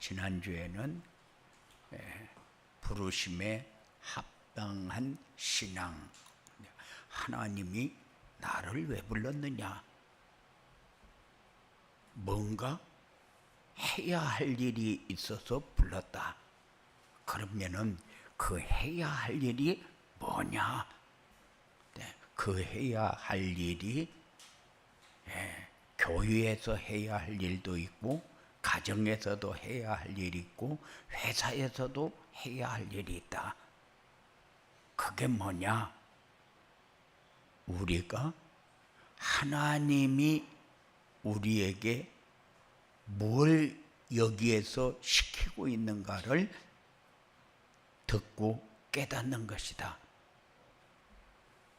지난주에는 부르심에 합당한 신앙, 하나님이 나를 왜 불렀느냐, 뭔가 해야 할 일이 있어서 불렀다. 그러면은 그 해야 할 일이 뭐냐? 그 해야 할 일이 교회에서 해야 할 일도 있고, 가정에서도 해야 할 일이 있고, 회사에서도 해야 할 일이 있다. 그게 뭐냐? 우리가 하나님이 우리에게 뭘 여기에서 시키고 있는가를 듣고 깨닫는 것이다.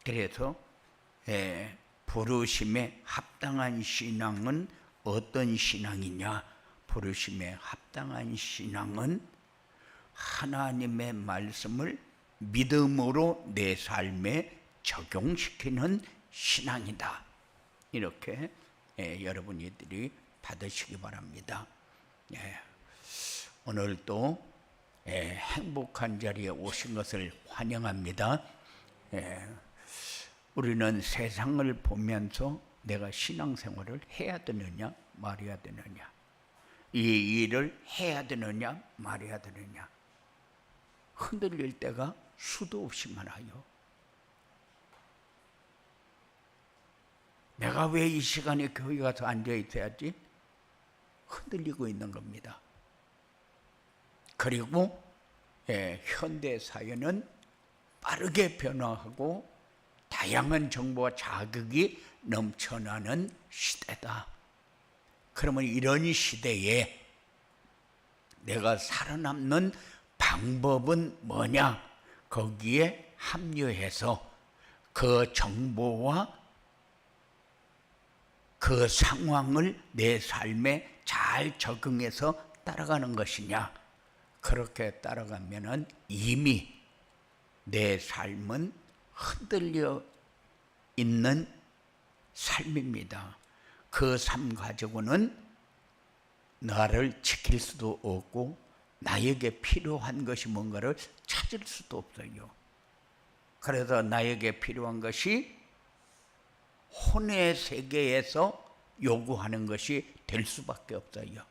그래서 부르심에 합당한 신앙은 어떤 신앙이냐? 부르심에 합당한 신앙은 하나님의 말씀을 믿음으로 내 삶에 적용시키는 신앙이다. 이렇게 여러분들이 받으시기 바랍니다. 오늘도 행복한 자리에 오신 것을 환영합니다. 우리는 세상을 보면서 내가 신앙생활을 해야 되느냐 말해야 되느냐, 이 일을 해야 되느냐 말해야 되느냐, 흔들릴 때가 수도 없이 많아요. 내가 왜 이 시간에 교회 가서 앉아 있어야지? 흔들리고 있는 겁니다. 그리고 현대 사회는 빠르게 변화하고 다양한 정보와 자극이 넘쳐나는 시대다. 그러면 이런 시대에 내가 살아남는 방법은 뭐냐? 거기에 합류해서 그 정보와 그 상황을 내 삶에 잘 적응해서 따라가는 것이냐? 그렇게 따라가면은 이미 내 삶은 흔들려 있는 삶입니다. 그 삶 가지고는 나를 지킬 수도 없고 나에게 필요한 것이 뭔가를 찾을 수도 없어요. 그래서 나에게 필요한 것이 혼의 세계에서 요구하는 것이 될 수밖에 없어요.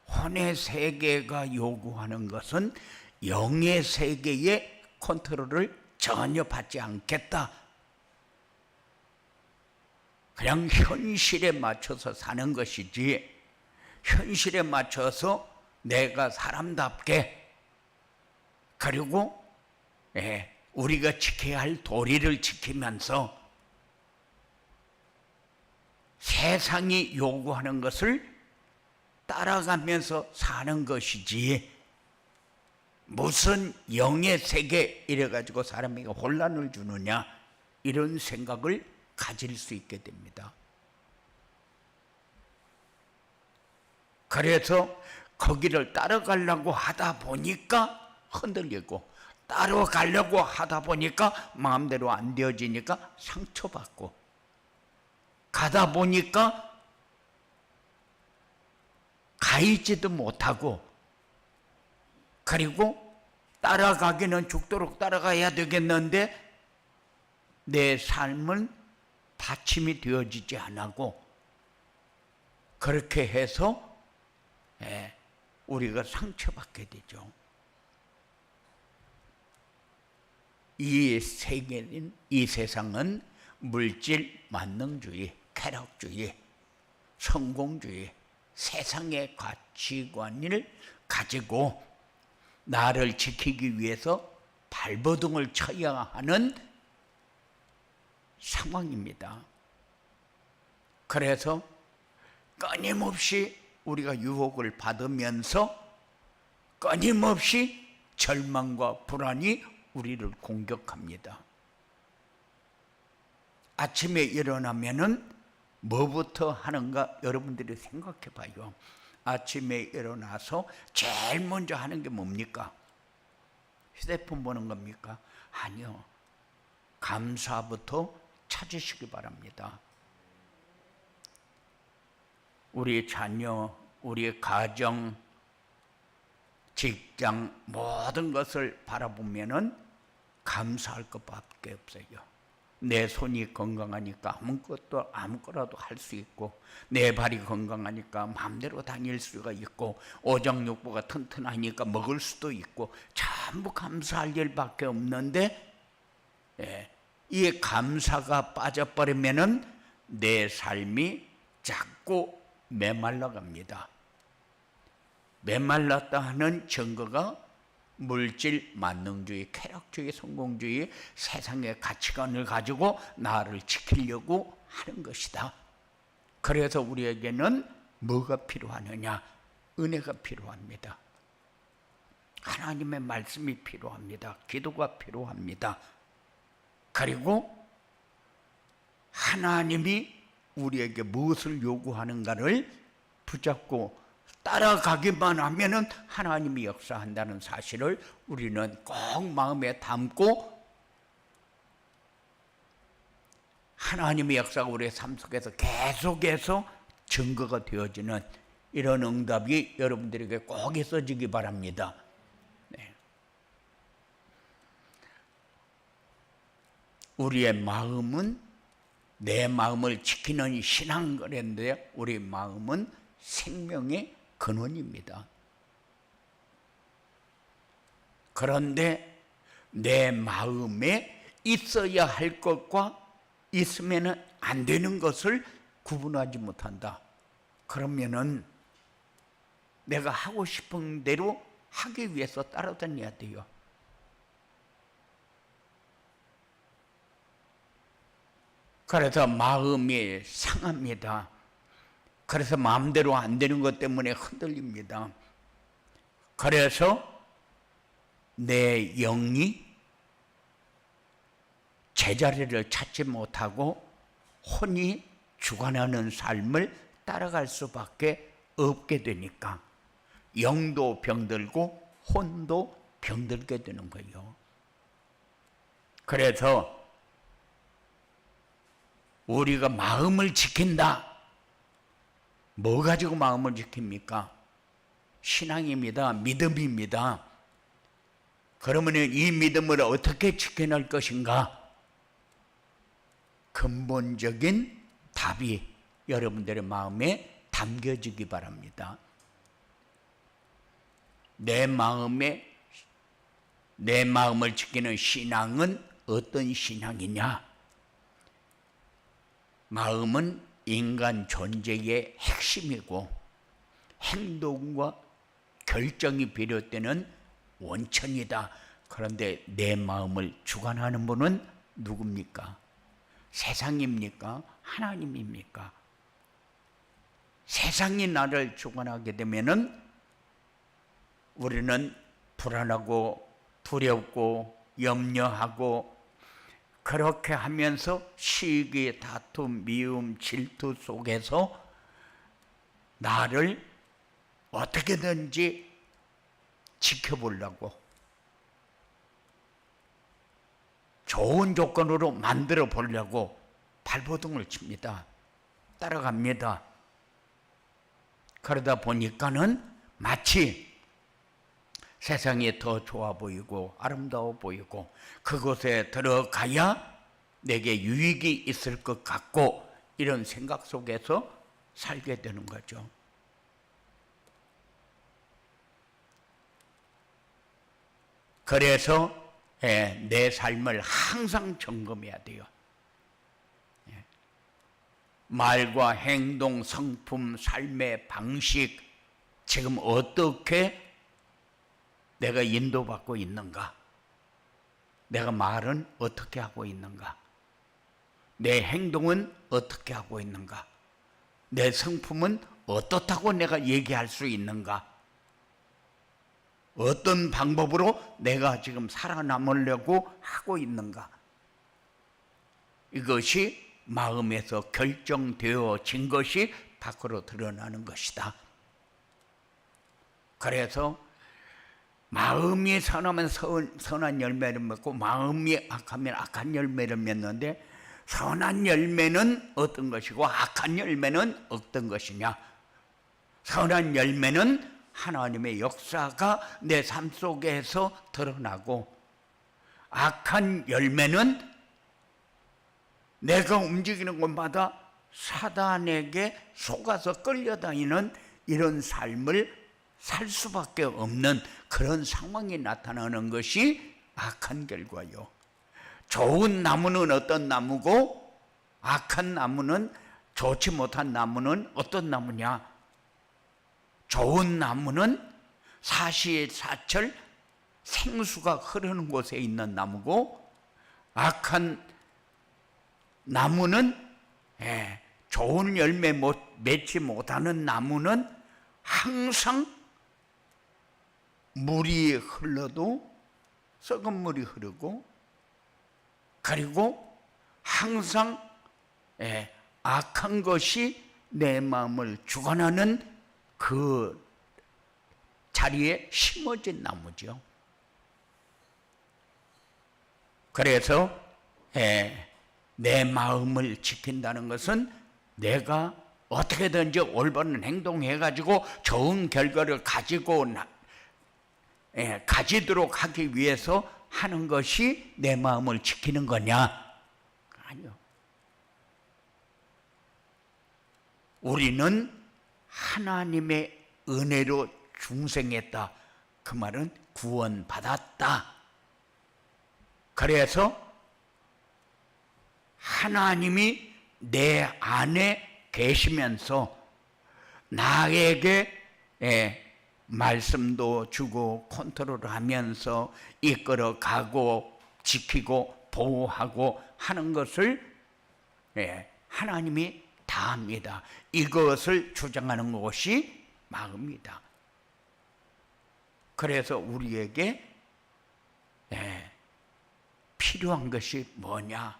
혼의 세계가 요구하는 것은 영의 세계의 컨트롤을 전혀 받지 않겠다. 그냥 현실에 맞춰서 사는 것이지, 현실에 맞춰서 내가 사람답게, 그리고 우리가 지켜야 할 도리를 지키면서 세상이 요구하는 것을 따라가면서 사는 것이지, 무슨 영의 세계 이래가지고 사람에게 혼란을 주느냐, 이런 생각을 가질 수 있게 됩니다. 그래서 거기를 따라가려고 하다 보니까 흔들리고, 따라가려고 하다 보니까 마음대로 안 되어지니까 상처받고, 가다 보니까 가 있지도 못하고, 그리고 따라가기는 죽도록 따라가야 되겠는데 내 삶은 받침이 되어지지 않고, 그렇게 해서 우리가 상처받게 되죠. 이 세계는, 이 세상은 물질 만능주의, 쾌락주의, 성공주의, 세상의 가치관을 가지고 나를 지키기 위해서 발버둥을 쳐야 하는 상황입니다. 그래서 끊임없이 우리가 유혹을 받으면서 끊임없이 절망과 불안이 우리를 공격합니다. 아침에 일어나면은 뭐부터 하는가 여러분들이 생각해 봐요. 아침에 일어나서 제일 먼저 하는 게 뭡니까? 휴대폰 보는 겁니까? 아니요. 감사부터 찾으시기 바랍니다. 우리 자녀 우리 가정, 직장 모든 것을 바라보면은 감사할 것밖에 없어요. 내 손이 건강하니까 아무거라도 할 수 있고, 내 발이 건강하니까 마음대로 다닐 수가 있고, 오장육부가 튼튼하니까 먹을 수도 있고, 전부 감사할 일밖에 없는데, 이 감사가 빠져버리면은 내 삶이 자꾸 메말라갑니다. 메말랐다 하는 증거가 물질, 만능주의, 쾌락주의, 성공주의, 세상의 가치관을 가지고 나를 지키려고 하는 것이다. 그래서 우리에게는 뭐가 필요하느냐? 은혜가 필요합니다. 하나님의 말씀이 필요합니다. 기도가 필요합니다. 그리고 하나님이 우리에게 무엇을 요구하는가를 붙잡고 따라가기만 하면은 하나님이 역사한다는 사실을 우리는 꼭 마음에 담고, 하나님의 역사가 우리의 삶 속에서 계속해서 증거가 되어지는 이런 응답이 여러분들에게 꼭 있어지기 바랍니다. 네. 우리의 마음은, 내 마음을 지키는 신앙 그랬는데, 우리 마음은 생명의 근원입니다. 그런데 내 마음에 있어야 할 것과 있으면 안 되는 것을 구분하지 못한다. 그러면은 내가 하고 싶은 대로 하기 위해서 따라다녀야 돼요. 그래서 마음이 상합니다. 그래서 마음대로 안 되는 것 때문에 흔들립니다. 그래서 내 영이 제자리를 찾지 못하고 혼이 주관하는 삶을 따라갈 수밖에 없게 되니까 영도 병들고 혼도 병들게 되는 거예요. 그래서 우리가 마음을 지킨다. 뭐 가지고 마음을 지킵니까? 신앙입니다. 믿음입니다. 그러면 이 믿음을 어떻게 지켜낼 것인가? 근본적인 답이 여러분들의 마음에 담겨지기 바랍니다. 내 마음을 지키는 신앙은 어떤 신앙이냐? 마음은 인간 존재의 핵심이고 행동과 결정이 비롯되는 원천이다. 그런데 내 마음을 주관하는 분은 누굽니까? 세상입니까? 하나님입니까? 세상이 나를 주관하게 되면은 우리는 불안하고 두렵고 염려하고, 그렇게 하면서 시기, 다툼, 미움, 질투 속에서 나를 어떻게든지 지켜보려고 좋은 조건으로 만들어 보려고 발버둥을 칩니다. 따라갑니다. 그러다 보니까는 마치 세상이 더 좋아 보이고 아름다워 보이고 그곳에 들어가야 내게 유익이 있을 것 같고, 이런 생각 속에서 살게 되는 거죠. 그래서 내 삶을 항상 점검해야 돼요. 말과 행동, 성품, 삶의 방식, 지금 어떻게 내가 인도받고 있는가? 내가 말은 어떻게 하고 있는가? 내 행동은 어떻게 하고 있는가? 내 성품은 어떻다고 내가 얘기할 수 있는가? 어떤 방법으로 내가 지금 살아남으려고 하고 있는가? 이것이 마음에서 결정되어진 것이 밖으로 드러나는 것이다. 그래서 마음이 선하면 선한 열매를 맺고 마음이 악하면 악한 열매를 맺는데, 선한 열매는 어떤 것이고 악한 열매는 어떤 것이냐? 선한 열매는 하나님의 역사가 내 삶 속에서 드러나고, 악한 열매는 내가 움직이는 곳마다 사단에게 속아서 끌려다니는 이런 삶을 살 수밖에 없는 그런 상황이 나타나는 것이 악한 결과요. 좋은 나무는 어떤 나무고, 악한 나무는, 좋지 못한 나무는 어떤 나무냐? 좋은 나무는 사시사철 생수가 흐르는 곳에 있는 나무고, 악한 나무는 좋은 열매 맺지 못하는 나무는 항상 물이 흘러도 썩은 물이 흐르고, 그리고 항상 악한 것이 내 마음을 주관하는 그 자리에 심어진 나무죠. 그래서 내 마음을 지킨다는 것은 내가 어떻게든지 올바른 행동해가지고 좋은 결과를 가지도록 하기 위해서 하는 것이 내 마음을 지키는 거냐? 아니요. 우리는 하나님의 은혜로 중생했다. 그 말은 구원받았다. 그래서 하나님이 내 안에 계시면서 나에게 말씀도 주고 컨트롤하면서 이끌어가고 지키고 보호하고 하는 것을 하나님이 다 합니다. 이것을 주장하는 것이 마음이다. 그래서 우리에게 필요한 것이 뭐냐?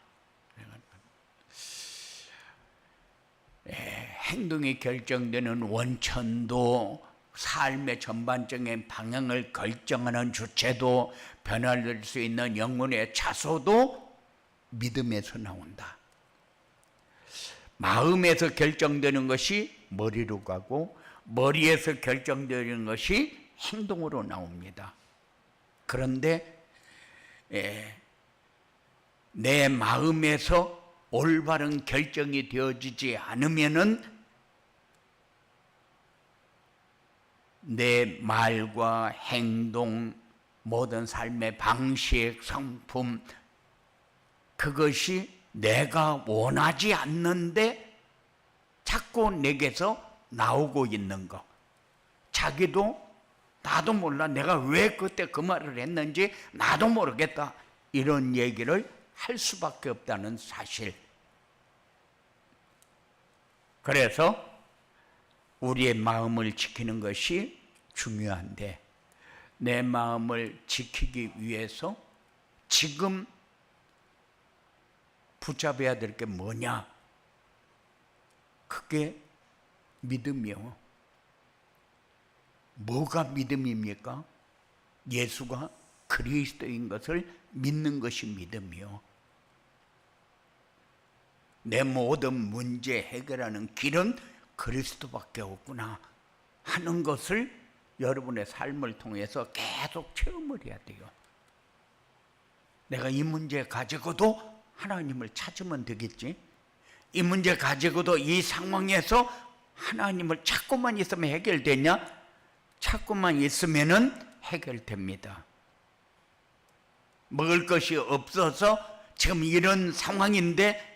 행동이 결정되는 원천도, 삶의 전반적인 방향을 결정하는 주체도, 변화될 수 있는 영혼의 차소도 믿음에서 나온다. 마음에서 결정되는 것이 머리로 가고, 머리에서 결정되는 것이 행동으로 나옵니다. 그런데 내 마음에서 올바른 결정이 되어지지 않으면은 내 말과 행동, 모든 삶의 방식, 성품, 그것이 내가 원하지 않는데 자꾸 내게서 나오고 있는 것. 자기도 나도 몰라, 내가 왜 그때 그 말을 했는지 나도 모르겠다, 이런 얘기를 할 수밖에 없다는 사실. 그래서 우리의 마음을 지키는 것이 중요한데, 내 마음을 지키기 위해서 지금 붙잡아야 될 게 뭐냐? 그게 믿음이요. 뭐가 믿음입니까? 예수가 그리스도인 것을 믿는 것이 믿음이요. 내 모든 문제 해결하는 길은 그리스도밖에 없구나 하는 것을 여러분의 삶을 통해서 계속 체험을 해야 돼요. 내가 이 문제 가지고도 하나님을 찾으면 되겠지. 이 문제 가지고도 이 상황에서 하나님을 찾고만 있으면 해결되냐? 찾고만 있으면은 해결됩니다. 먹을 것이 없어서 지금 이런 상황인데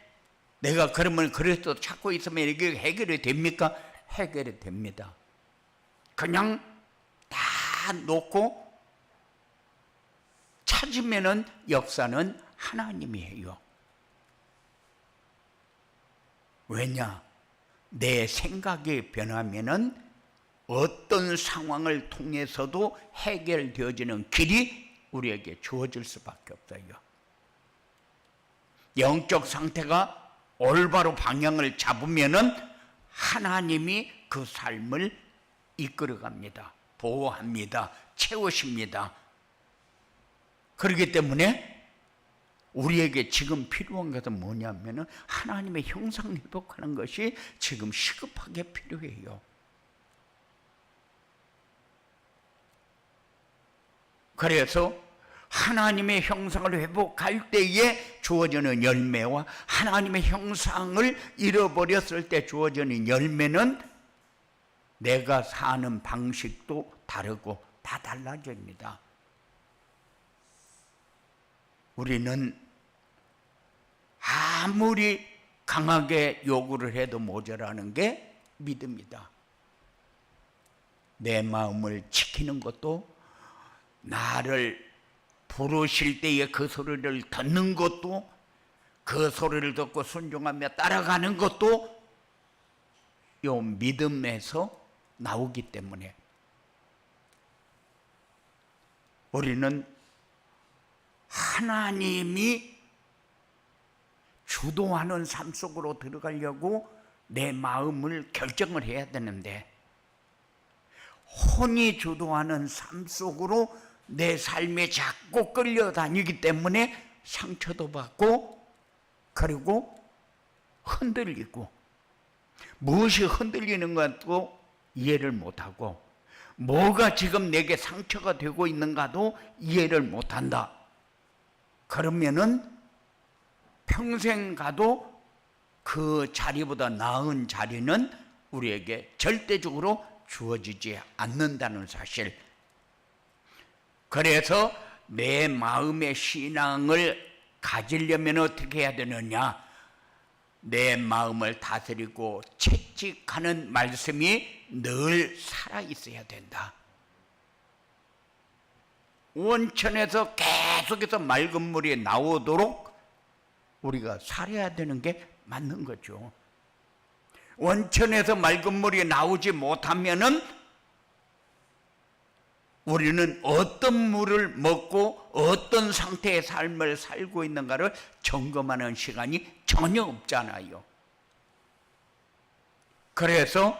내가 그러면 그리스도 찾고 있으면 이게 해결이 됩니까? 해결이 됩니다. 그냥 다 놓고 찾으면은 역사는 하나님이에요. 왜냐? 내 생각이 변하면은 어떤 상황을 통해서도 해결되어지는 길이 우리에게 주어질 수밖에 없어요. 영적 상태가 올바로 방향을 잡으면은 하나님이 그 삶을 이끌어갑니다. 보호합니다. 채우십니다. 그렇기 때문에 우리에게 지금 필요한 것은 뭐냐면은 하나님의 형상 회복하는 것이 지금 시급하게 필요해요. 그래서 하나님의 형상을 회복할 때에 주어지는 열매와 하나님의 형상을 잃어버렸을 때 주어지는 열매는 내가 사는 방식도 다르고 다 달라집니다. 우리는 아무리 강하게 요구를 해도 모자라는 게 믿음이다. 내 마음을 지키는 것도, 나를 부르실 때에 그 소리를 듣는 것도, 그 소리를 듣고 순종하며 따라가는 것도 요 믿음에서 나오기 때문에 우리는 하나님이 주도하는 삶 속으로 들어가려고 내 마음을 결정을 해야 되는데, 혼이 주도하는 삶 속으로 내 삶에 자꾸 끌려다니기 때문에 상처도 받고, 그리고 흔들리고, 무엇이 흔들리는 것도 이해를 못하고, 뭐가 지금 내게 상처가 되고 있는가도 이해를 못한다. 그러면은 평생 가도 그 자리보다 나은 자리는 우리에게 절대적으로 주어지지 않는다는 사실. 그래서 내 마음의 신앙을 가지려면 어떻게 해야 되느냐? 내 마음을 다스리고 채찍하는 말씀이 늘 살아있어야 된다. 원천에서 계속해서 맑은 물이 나오도록 우리가 살아야 되는 게 맞는 거죠. 원천에서 맑은 물이 나오지 못하면은 우리는 어떤 물을 먹고 어떤 상태의 삶을 살고 있는가를 점검하는 시간이 전혀 없잖아요. 그래서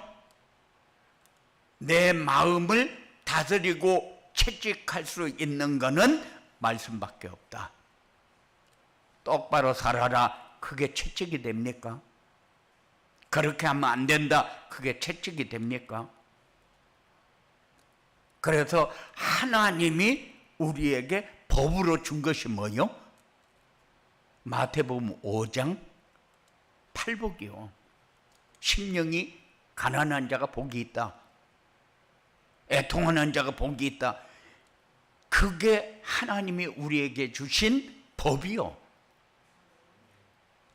내 마음을 다스리고 채찍할 수 있는 것은 말씀밖에 없다. 똑바로 살아라. 그게 채찍이 됩니까? 그렇게 하면 안 된다. 그게 채찍이 됩니까? 그래서 하나님이 우리에게 법으로 준 것이 뭐요? 마태복음 5장 8복이요. 심령이 가난한 자가 복이 있다. 애통하는 자가 복이 있다. 그게 하나님이 우리에게 주신 법이요.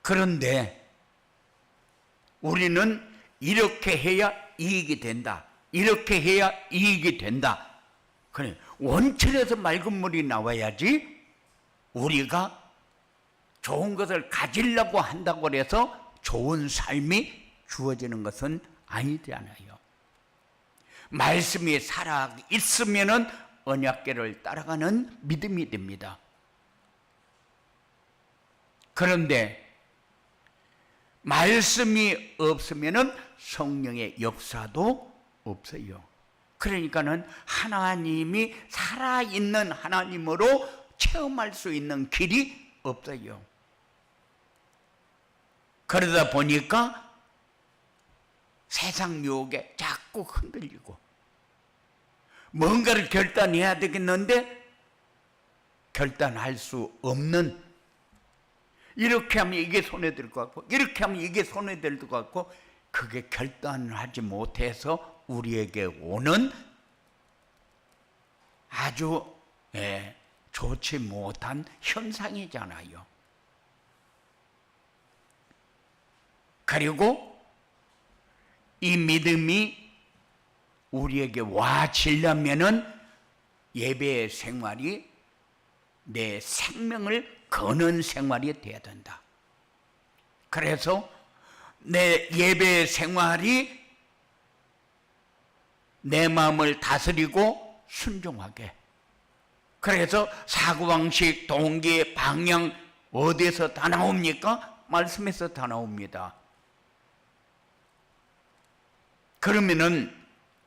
그런데 우리는 이렇게 해야 이익이 된다. 이렇게 해야 이익이 된다. 그래, 원천에서 맑은 물이 나와야지 우리가 좋은 것을 가지려고 한다고 해서 좋은 삶이 주어지는 것은 아니잖아요. 말씀이 살아 있으면은 언약궤를 따라가는 믿음이 됩니다. 그런데 말씀이 없으면은 성령의 역사도 없어요. 그러니까는 하나님이 살아있는 하나님으로 체험할 수 있는 길이 없어요. 그러다 보니까 세상 유혹에 자꾸 흔들리고, 뭔가를 결단해야 되겠는데 결단할 수 없는, 이렇게 하면 이게 손에 들 것 같고 이렇게 하면 이게 손에 들 것 같고, 그게 결단을 하지 못해서 우리에게 오는 아주 좋지 못한 현상이잖아요. 그리고 이 믿음이 우리에게 와지려면은 예배의 생활이 내 생명을 거는 생활이 돼야 된다. 그래서 내 예배 생활이 내 마음을 다스리고 순종하게. 그래서 사고방식, 동기, 방향 어디에서 다 나옵니까? 말씀에서 다 나옵니다. 그러면은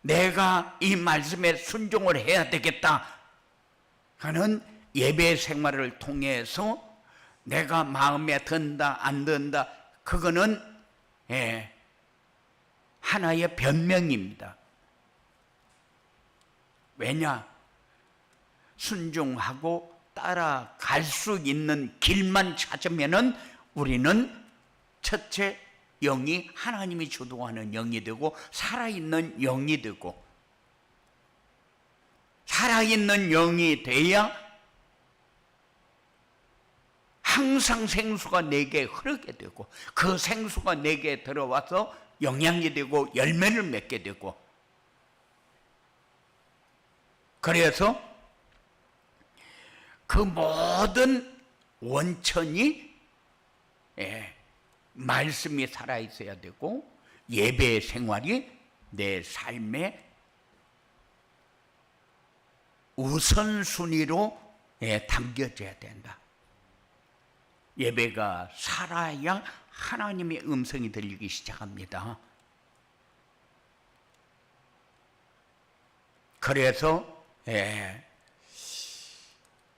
내가 이 말씀에 순종을 해야 되겠다 하는 예배 생활을 통해서 내가 마음에 든다 안 든다, 그거는 하나의 변명입니다. 왜냐? 순종하고 따라갈 수 있는 길만 찾으면은 우리는 첫째 영이 하나님이 주도하는 영이 되고 살아있는 영이 되고, 살아있는 영이 돼야 항상 생수가 내게 흐르게 되고, 그 생수가 내게 들어와서 영향이 되고 열매를 맺게 되고, 그래서 그 모든 원천이 말씀이 살아있어야 되고, 예배 생활이 내 삶의 우선순위로 담겨져야 된다. 예배가 살아야 하나님의 음성이 들리기 시작합니다. 그래서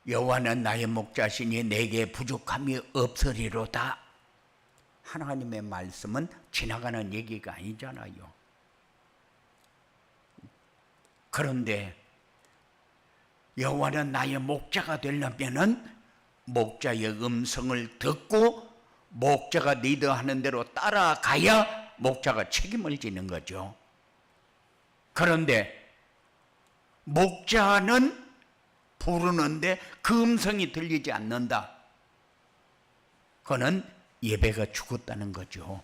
여호와는 나의 목자시니 내게 부족함이 없으리로다. 하나님의 말씀은 지나가는 얘기가 아니잖아요. 그런데 여호와는 나의 목자가 되려면은 목자의 음성을 듣고 목자가 리드하는 대로 따라가야 목자가 책임을 지는 거죠. 그런데 목자는 부르는데 그 음성이 들리지 않는다. 그거는 예배가 죽었다는 거죠.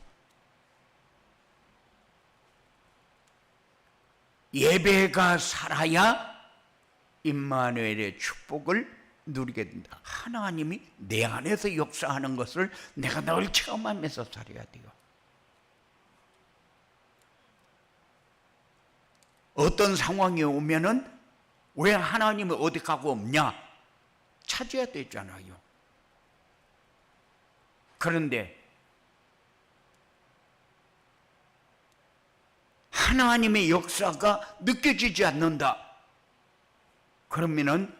예배가 살아야 임마누엘의 축복을 누리게 된다. 하나님이 내 안에서 역사하는 것을 내가 늘 체험하면서 살아야 돼요. 어떤 상황이 오면은 왜 하나님은 어디 가고 없냐? 찾아야 되잖아요. 그런데 하나님의 역사가 느껴지지 않는다. 그러면은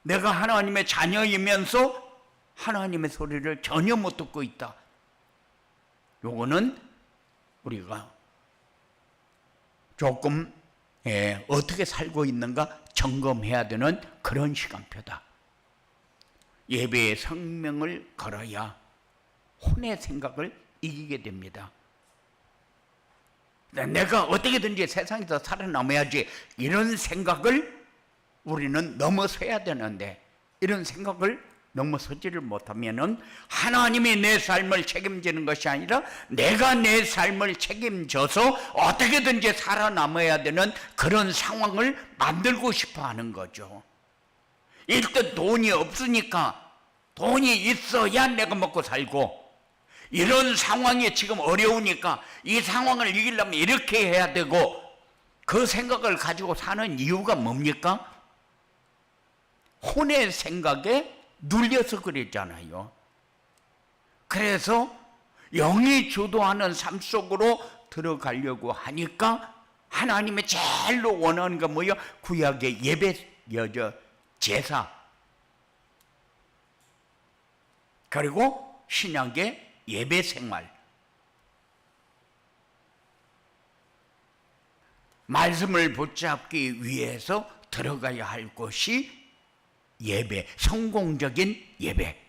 내가 하나님의 자녀이면서 하나님의 소리를 전혀 못 듣고 있다. 요거는 우리가 조금 어떻게 살고 있는가 점검해야 되는 그런 시간표다. 예배의 생명을 걸어야 혼의 생각을 이기게 됩니다. 내가 어떻게든지 세상에서 살아남아야지, 이런 생각을 우리는 넘어서야 되는데, 이런 생각을 넘어서지를 못하면은 하나님이 내 삶을 책임지는 것이 아니라 내가 내 삶을 책임져서 어떻게든지 살아남아야 되는 그런 상황을 만들고 싶어 하는 거죠. 일단 돈이 없으니까 돈이 있어야 내가 먹고 살고, 이런 상황이 지금 어려우니까 이 상황을 이기려면 이렇게 해야 되고, 그 생각을 가지고 사는 이유가 뭡니까? 혼의 생각에 눌려서 그랬잖아요. 그래서 영이 주도하는 삶 속으로 들어가려고 하니까 하나님의 제일로 원하는 게 뭐예요? 구약의 예배, 제사, 그리고 신약의 예배 생활. 말씀을 붙잡기 위해서 들어가야 할 것이 예배, 성공적인 예배.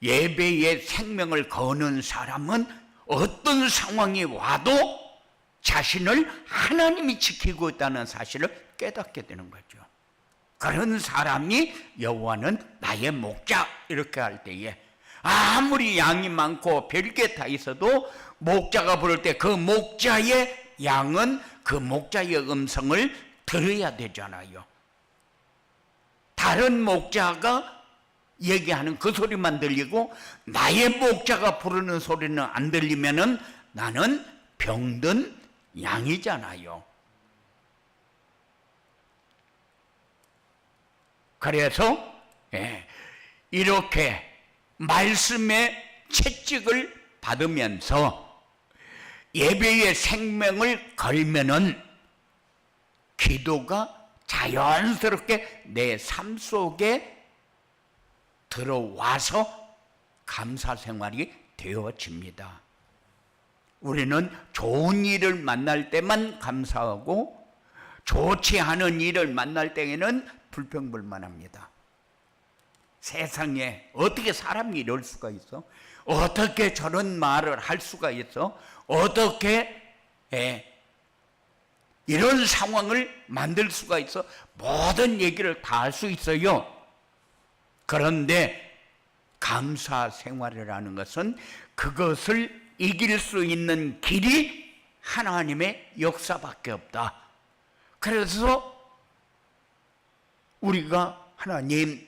예배의 생명을 거는 사람은 어떤 상황이 와도 자신을 하나님이 지키고 있다는 사실을 깨닫게 되는 거죠. 그런 사람이 여호와는 나의 목자 이렇게 할 때에 아무리 양이 많고 별게 다 있어도 목자가 부를 때 그 목자의 양은 그 목자의 음성을 들어야 되잖아요. 다른 목자가 얘기하는 그 소리만 들리고 나의 목자가 부르는 소리는 안 들리면은 나는 병든 양이잖아요. 그래서 이렇게 말씀의 채찍을 받으면서 예배의 생명을 걸면은 기도가 자연스럽게 내 삶 속에 들어와서 감사 생활이 되어집니다. 우리는 좋은 일을 만날 때만 감사하고 좋지 않은 일을 만날 때에는 불평불만합니다. 세상에 어떻게 사람이 이럴 수가 있어? 어떻게 저런 말을 할 수가 있어? 어떻게 이런 상황을 만들 수가 있어? 모든 얘기를 다 할 수 있어요. 그런데 감사 생활이라는 것은 그것을 이길 수 있는 길이 하나님의 역사밖에 없다. 그래서 우리가 하나님,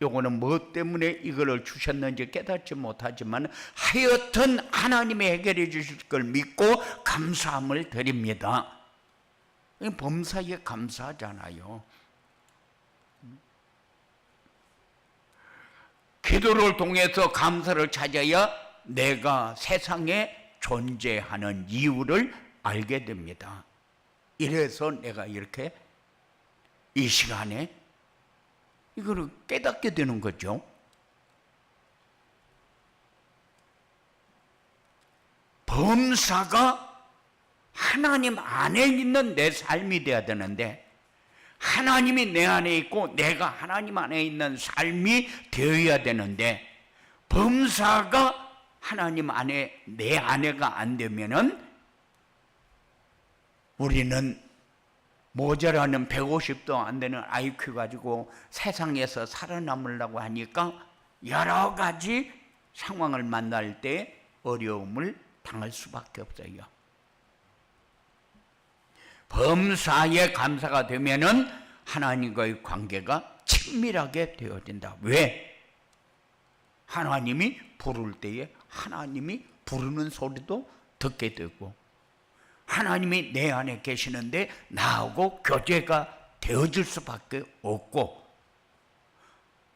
요거는 뭐 때문에 이거를 주셨는지 깨닫지 못하지만 하여튼 하나님이 해결해 주실 걸 믿고 감사함을 드립니다. 범사에 감사하잖아요. 기도를 통해서 감사를 찾아야 내가 세상에 존재하는 이유를 알게 됩니다. 이래서 내가 이렇게 이 시간에 이거를 깨닫게 되는 거죠. 범사가 하나님 안에 있는 내 삶이 되어야 되는데, 하나님이 내 안에 있고 내가 하나님 안에 있는 삶이 되어야 되는데, 범사가 하나님 안에 내 안에가 안 되면은 우리는 모자라는 150도 안 되는 IQ 가지고 세상에서 살아남으려고 하니까 여러 가지 상황을 만날 때 어려움을 당할 수밖에 없어요. 범사에 감사가 되면은 하나님과의 관계가 친밀하게 되어진다. 왜? 하나님이 부를 때에 하나님이 부르는 소리도 듣게 되고, 하나님이 내 안에 계시는데 나하고 교제가 되어질 수밖에 없고,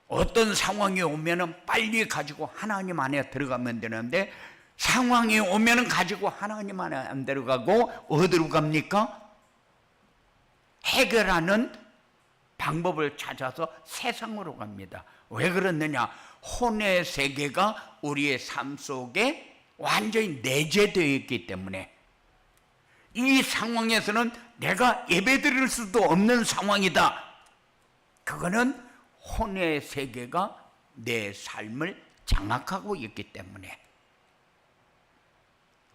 어떤 상황이 오면은 빨리 가지고 하나님 안에 들어가면 되는데 상황이 오면은 가지고 하나님 안에 안 들어가고 어디로 갑니까? 해결하는 방법을 찾아서 세상으로 갑니다. 왜 그렇느냐? 혼의 세계가 우리의 삶 속에 완전히 내재되어 있기 때문에, 이 상황에서는 내가 예배드릴 수도 없는 상황이다. 그거는 혼의 세계가 내 삶을 장악하고 있기 때문에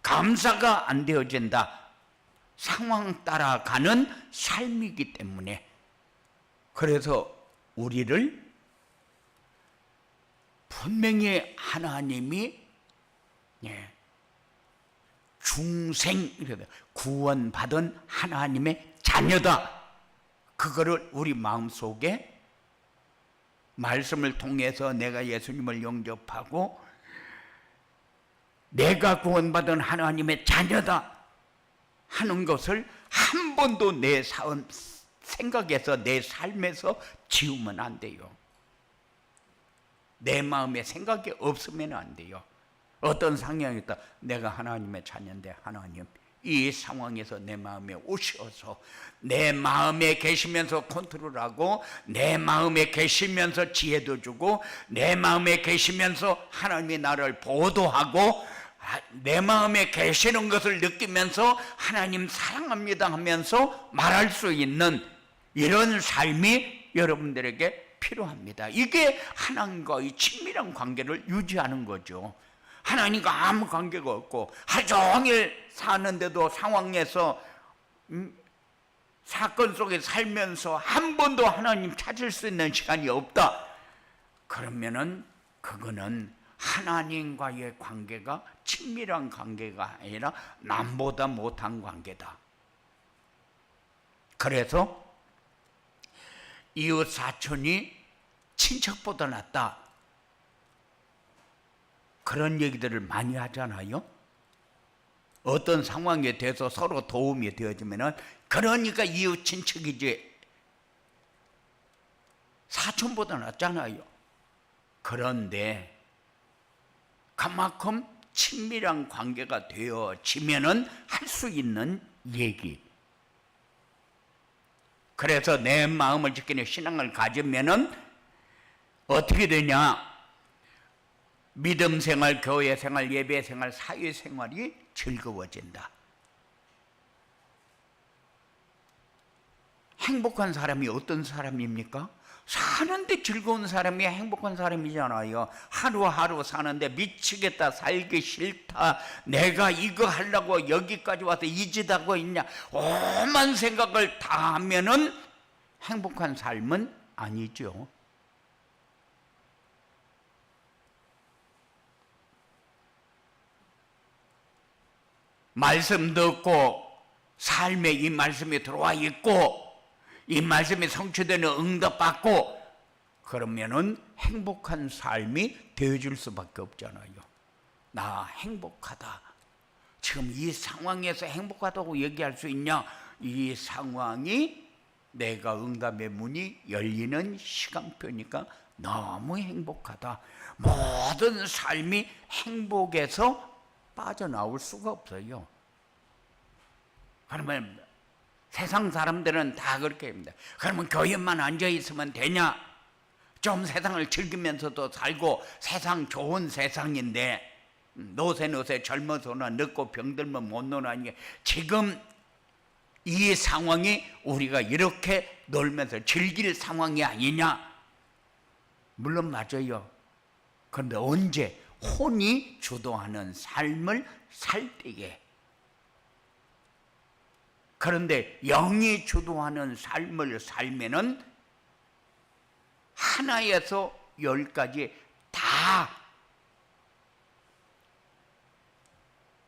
감사가 안 되어진다. 상황 따라가는 삶이기 때문에. 그래서 우리를 분명히 하나님이 중생, 구원받은 하나님의 자녀다. 그거를 우리 마음속에 말씀을 통해서 내가 예수님을 영접하고 내가 구원받은 하나님의 자녀다 하는 것을 한 번도 내 생각에서, 내 삶에서 지우면 안 돼요. 내 마음에 생각이 없으면 안 돼요. 어떤 상황이 있다. 내가 하나님의 자녀인데 하나님, 이 상황에서 내 마음에 오셔서 내 마음에 계시면서 컨트롤하고, 내 마음에 계시면서 지혜도 주고, 내 마음에 계시면서 하나님이 나를 보호하고, 내 마음에 계시는 것을 느끼면서 하나님 사랑합니다 하면서 말할 수 있는 이런 삶이 여러분들에게 필요합니다. 이게 하나님과의 친밀한 관계를 유지하는 거죠. 하나님과 아무 관계가 없고 하루 종일 사는데도 상황에서 사건 속에 살면서 한 번도 하나님 찾을 수 있는 시간이 없다. 그러면은 그거는 하나님과의 관계가 친밀한 관계가 아니라 남보다 못한 관계다. 그래서 이웃 사촌이 친척보다 낫다, 그런 얘기들을 많이 하잖아요. 어떤 상황에 대해서 서로 도움이 되어지면은, 그러니까 이웃 친척이지 사촌보다 낫잖아요. 그런데 그만큼 친밀한 관계가 되어지면은 할 수 있는 얘기. 그래서 내 마음을 지키는 신앙을 가지면은 어떻게 되냐? 믿음 생활, 교회 생활, 예배 생활, 사회 생활이 즐거워진다. 행복한 사람이 어떤 사람입니까? 사는데 즐거운 사람이 행복한 사람이잖아요. 하루하루 사는데 미치겠다, 살기 싫다, 내가 이거 하려고 여기까지 와서 이 짓 하고 있냐, 오만 생각을 다 하면은 행복한 삶은 아니죠. 말씀 듣고 삶에 이 말씀이 들어와 있고 이 말씀이 성취되는 응답받고 그러면은 행복한 삶이 되어줄 수밖에 없잖아요. 나 행복하다. 지금 이 상황에서 행복하다고 얘기할 수 있냐? 이 상황이 내가 응답의 문이 열리는 시간표니까 너무 행복하다. 모든 삶이 행복에서 빠져나올 수가 없어요. 그러면 세상 사람들은 다 그렇게 합니다. 그러면 교회만 앉아 있으면 되냐? 좀 세상을 즐기면서도 살고, 세상 좋은 세상인데 노세 젊어서나 늙고 병들면 못 노나니 게 지금 이 상황이 우리가 이렇게 놀면서 즐길 상황이 아니냐? 물론 맞아요. 그런데 언제 혼이 주도하는 삶을 살 때에, 그런데 영이 주도하는 삶을 살면은 하나에서 열까지 다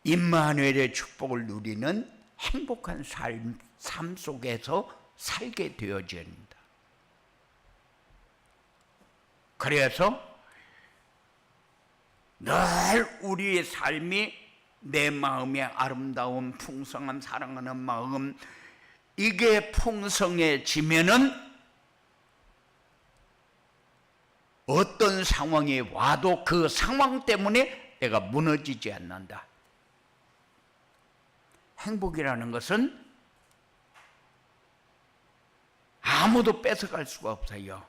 임마누엘의 축복을 누리는 행복한 삶 속에서 살게 되어집니다. 그래서 늘 우리의 삶이 내 마음의 아름다운 풍성한 사랑하는 마음, 이게 풍성해지면은 어떤 상황이 와도 그 상황 때문에 내가 무너지지 않는다. 행복이라는 것은 아무도 뺏어갈 수가 없어요.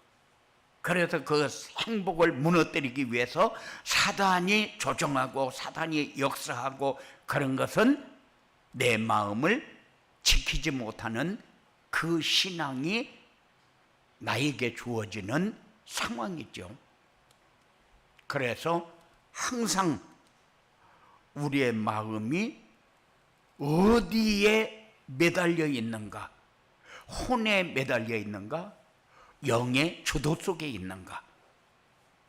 그래서 그 행복을 무너뜨리기 위해서 사단이 조종하고 사단이 역사하고 그런 것은 내 마음을 지키지 못하는 그 신앙이 나에게 주어지는 상황이죠. 그래서 항상 우리의 마음이 어디에 매달려 있는가? 혼에 매달려 있는가? 영의 주도 속에 있는가?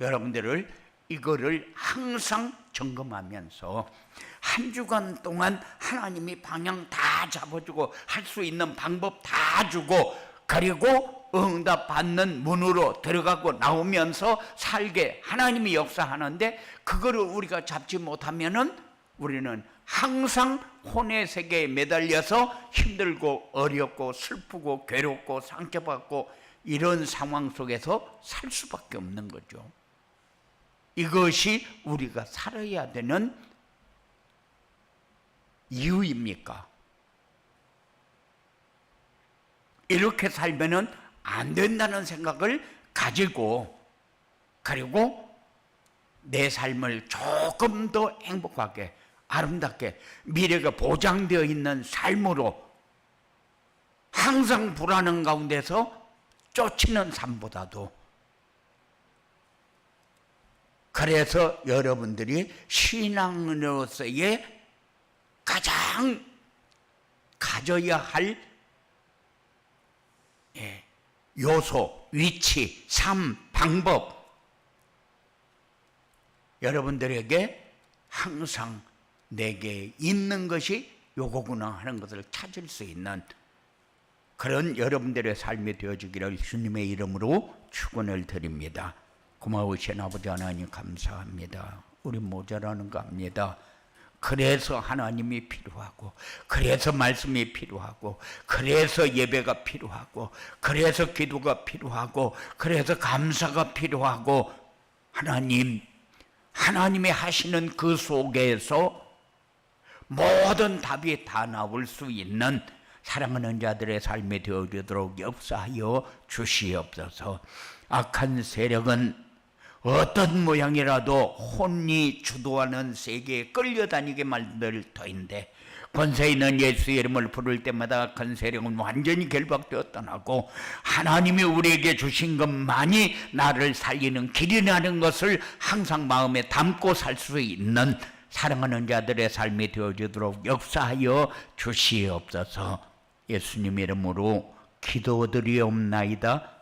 여러분들을 이거를 항상 점검하면서 한 주간 동안 하나님이 방향 다 잡아주고 할 수 있는 방법 다 주고 그리고 응답 받는 문으로 들어가고 나오면서 살게 하나님이 역사하는데 그거를 우리가 잡지 못하면은 우리는 항상 혼의 세계에 매달려서 힘들고 어렵고 슬프고 괴롭고 상처받고 이런 상황 속에서 살 수밖에 없는 거죠. 이것이 우리가 살아야 되는 이유입니까? 이렇게 살면은 안 된다는 생각을 가지고 그리고 내 삶을 조금 더 행복하게 아름답게 미래가 보장되어 있는 삶으로 항상 불안한 가운데서 쫓이는 삶보다도 그래서 여러분들이 신앙으로서의 가장 가져야 할 요소, 위치, 삶, 방법 여러분들에게 항상 내게 있는 것이 요거구나 하는 것을 찾을 수 있는 그런 여러분들의 삶이 되어주기를 주님의 이름으로 축원을 드립니다. 고마우신 아버지 하나님 감사합니다. 우리 모자라는 거 압니다. 그래서 하나님이 필요하고 그래서 말씀이 필요하고 그래서 예배가 필요하고 그래서 기도가 필요하고 그래서 감사가 필요하고 하나님이 하시는 그 속에서 모든 답이 다 나올 수 있는 사랑하는 자들의 삶이 되어주도록 역사하여 주시옵소서. 악한 세력은 어떤 모양이라도 혼이 주도하는 세계에 끌려다니게 만들 터인데, 권세 있는 예수 이름을 부를 때마다 그 세력은 완전히 결박되어 떠나고 하나님이 우리에게 주신 것만이 나를 살리는 길이라는 것을 항상 마음에 담고 살 수 있는 사랑하는 자들의 삶이 되어지도록 역사하여 주시옵소서. 예수님 이름으로 기도드리옵나이다.